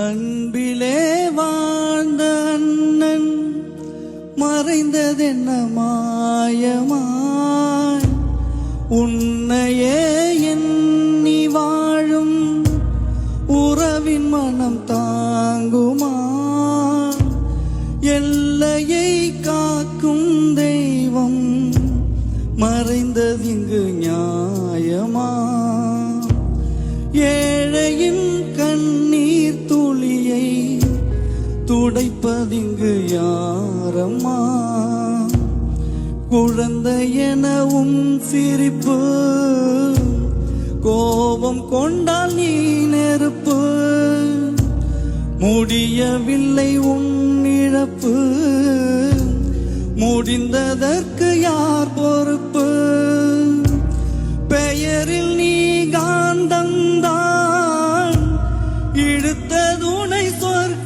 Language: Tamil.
அன்பிலே வாழ்ந்த அண்ணன் மறைந்ததென்ன மாயமாய், உன்னையே எண்ணி வாழும் உறவின் மனம் தாங்குமா? எல்லையை காக்கும் தெய்வம் மறைந்ததிங்கு நியாயமா? ஏழையின் கண்ணீர் துளியை துடைப்பதிங்கு யாரம்மா? குழந்தையெனவும் சிரிப்பு, கோபம் கொண்டால் நீ நெருப்பு. முடியவில்லை உன் இழப்பு, முடிந்ததற்கு யார் பொறுப்பு? பெயரில் நீ காந்தந்தான், இழுத்த துணை சொர்க்க